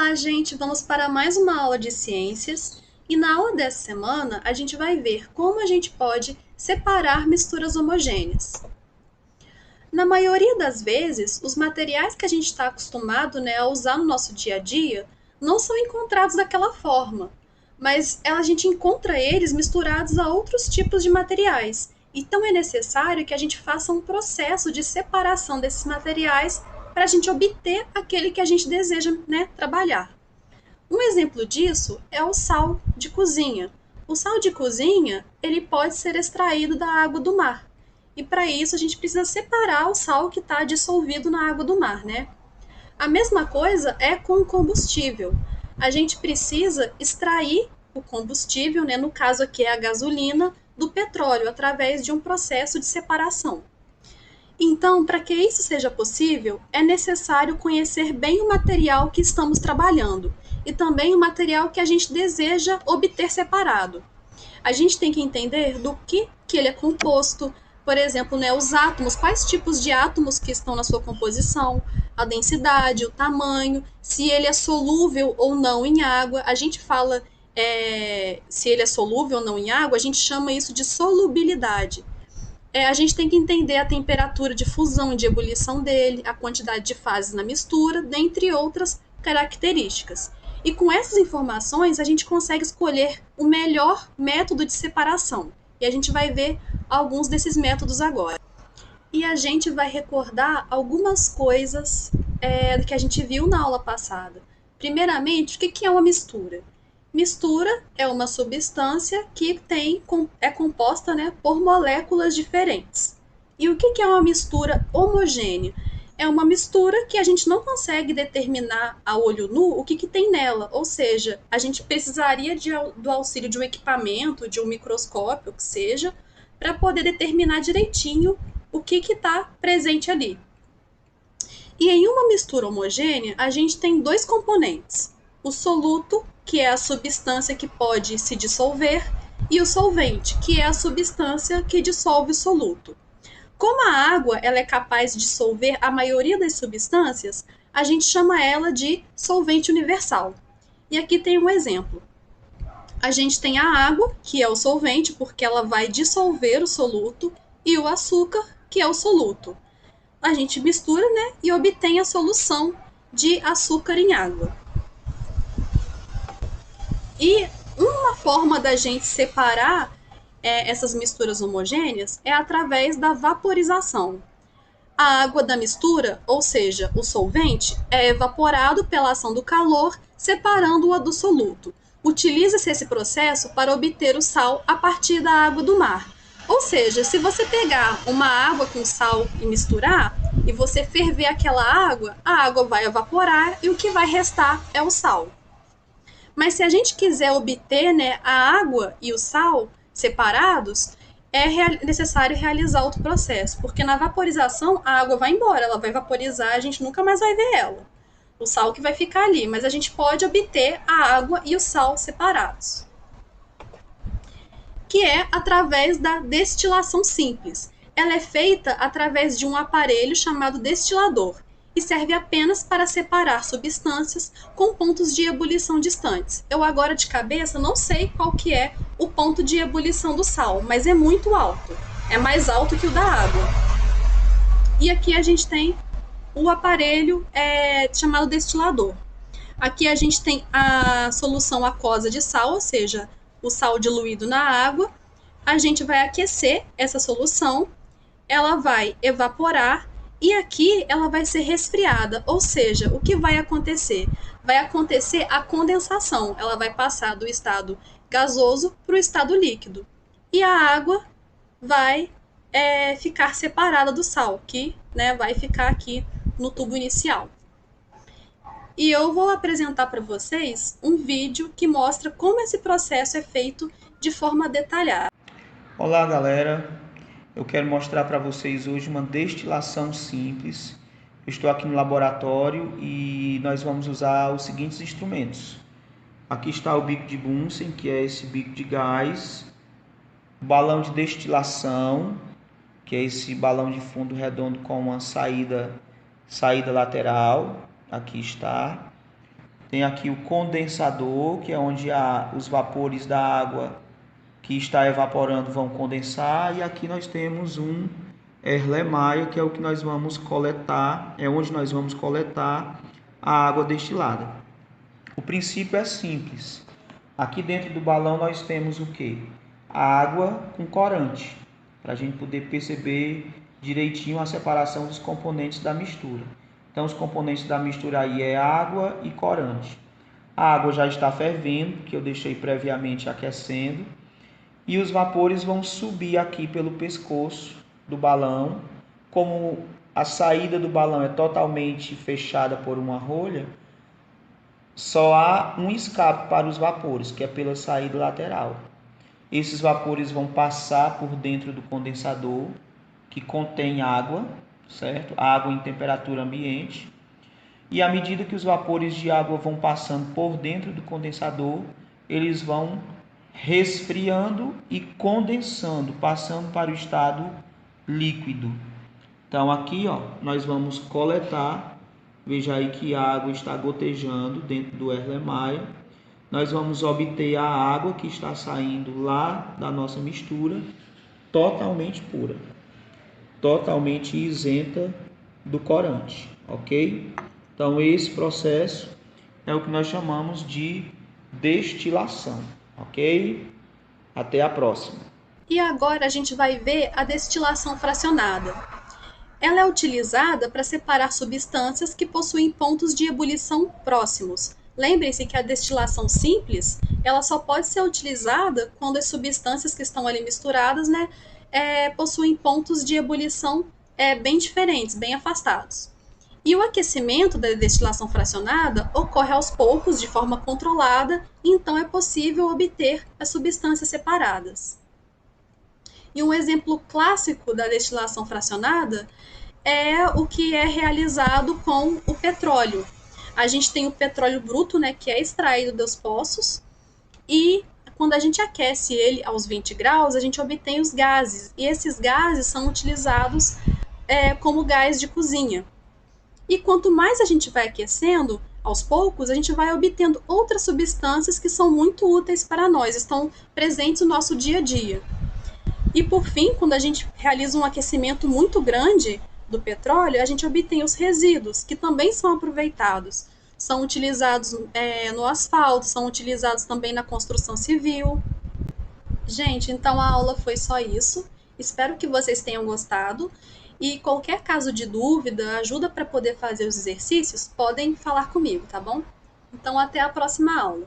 Olá, gente! Vamos para mais uma aula de ciências e na aula dessa semana a gente vai ver como a gente pode separar misturas homogêneas. Na maioria das vezes, os materiais que a gente está acostumado, a usar no nosso dia a dia não são encontrados daquela forma, mas a gente encontra eles misturados a outros tipos de materiais. Então é necessário que a gente faça um processo de separação desses materiais para a gente obter aquele que a gente deseja, trabalhar. Um exemplo disso é o sal de cozinha. O sal de cozinha, ele pode ser extraído da água do mar. E para isso a gente precisa separar o sal que está dissolvido na água do mar, né? A mesma coisa é com o combustível. A gente precisa extrair o combustível, no caso aqui é a gasolina, do petróleo através de um processo de separação. Então, para que isso seja possível, é necessário conhecer bem o material que estamos trabalhando e também o material que a gente deseja obter separado. A gente tem que entender do que ele é composto, por exemplo, os átomos, quais tipos de átomos que estão na sua composição, a densidade, o tamanho, se ele é solúvel ou não em água. A gente fala se ele é solúvel ou não em água, a gente chama isso de solubilidade. A gente tem que entender a temperatura de fusão e de ebulição dele, a quantidade de fases na mistura, dentre outras características. E com essas informações, a gente consegue escolher o melhor método de separação. E a gente vai ver alguns desses métodos agora. E a gente vai recordar algumas coisas que a gente viu na aula passada. Primeiramente, o que é uma mistura? Mistura é uma substância que é composta, por moléculas diferentes. E o que é uma mistura homogênea? É uma mistura que a gente não consegue determinar a olho nu o que tem nela, ou seja, a gente precisaria do auxílio de um equipamento, de um microscópio, que seja, para poder determinar direitinho o que está presente ali. E em uma mistura homogênea, a gente tem dois componentes: o soluto, que é a substância que pode se dissolver, e o solvente, que é a substância que dissolve o soluto. Como a água ela é capaz de dissolver a maioria das substâncias, a gente chama ela de solvente universal. E aqui tem um exemplo. A gente tem a água, que é o solvente, porque ela vai dissolver o soluto, e o açúcar, que é o soluto. A gente mistura, e obtém a solução de açúcar em água. E uma forma da gente separar essas misturas homogêneas é através da vaporização. A água da mistura, ou seja, o solvente, é evaporado pela ação do calor, separando-a do soluto. Utiliza-se esse processo para obter o sal a partir da água do mar. Ou seja, se você pegar uma água com sal e misturar, e você ferver aquela água, a água vai evaporar e o que vai restar é o sal. Mas se a gente quiser obter, a água e o sal separados, é necessário realizar outro processo, porque na vaporização a água vai embora, ela vai vaporizar, a gente nunca mais vai ver ela. O sal que vai ficar ali, mas a gente pode obter a água e o sal separados, que é através da destilação simples. Ela é feita através de um aparelho chamado destilador e serve apenas para separar substâncias com pontos de ebulição distantes. Eu agora de cabeça não sei qual que é o ponto de ebulição do sal, mas é muito alto. É mais alto que o da água. E aqui a gente tem o aparelho chamado destilador. Aqui a gente tem a solução aquosa de sal, ou seja, o sal diluído na água. A gente vai aquecer essa solução, ela vai evaporar e aqui ela vai ser resfriada, ou seja, o que vai acontecer? Vai acontecer a condensação, ela vai passar do estado gasoso para o estado líquido. E a água vai ficar separada do sal, que vai ficar aqui no tubo inicial. E eu vou apresentar para vocês um vídeo que mostra como esse processo é feito de forma detalhada. Olá, galera. Eu quero mostrar para vocês hoje uma destilação simples. Eu estou aqui no laboratório e nós vamos usar os seguintes instrumentos. Aqui está o bico de Bunsen, que é esse bico de gás, o balão de destilação, que é esse balão de fundo redondo com uma saída lateral. Aqui está. Tem aqui o condensador, que é onde os vapores da água que está evaporando vão condensar. E aqui nós temos um Erlenmeyer, que é o que nós vamos coletar, é onde nós vamos coletar a água destilada. O princípio é simples. Aqui dentro do balão nós temos o que? A água com corante, para a gente poder perceber direitinho a separação dos componentes da mistura. Então os componentes da mistura aí é água e corante. A água já está fervendo, que eu deixei previamente aquecendo, e os vapores vão subir aqui pelo pescoço do balão. Como a saída do balão é totalmente fechada por uma rolha, só há um escape para os vapores, que é pela saída lateral. Esses vapores vão passar por dentro do condensador, que contém água, certo? Água em temperatura ambiente. E à medida que os vapores de água vão passando por dentro do condensador, eles vão resfriando e condensando, passando para o estado líquido. Então aqui, ó, nós vamos coletar. Veja aí que a água está gotejando dentro do Erlenmeyer. Nós vamos obter a água que está saindo lá da nossa mistura totalmente pura, totalmente isenta do corante, ok? Então esse processo é o que nós chamamos de destilação, ok? Até a próxima. E agora a gente vai ver a destilação fracionada. Ela é utilizada para separar substâncias que possuem pontos de ebulição próximos. Lembrem-se que a destilação simples, ela só pode ser utilizada quando as substâncias que estão ali misturadas, né, possuem pontos de ebulição bem diferentes, bem afastados. E o aquecimento da destilação fracionada ocorre aos poucos, de forma controlada, e então é possível obter as substâncias separadas. E um exemplo clássico da destilação fracionada é o que é realizado com o petróleo. A gente tem o petróleo bruto, né, que é extraído dos poços, e quando a gente aquece ele aos 20 graus, a gente obtém os gases, e esses gases são utilizados como gás de cozinha. E quanto mais a gente vai aquecendo, aos poucos, a gente vai obtendo outras substâncias que são muito úteis para nós, estão presentes no nosso dia a dia. E por fim, quando a gente realiza um aquecimento muito grande do petróleo, a gente obtém os resíduos, que também são aproveitados. São utilizados no asfalto, são utilizados também na construção civil. Gente, então a aula foi só isso. Espero que vocês tenham gostado. E qualquer caso de dúvida, ajuda para poder fazer os exercícios, podem falar comigo, tá bom? Então até a próxima aula.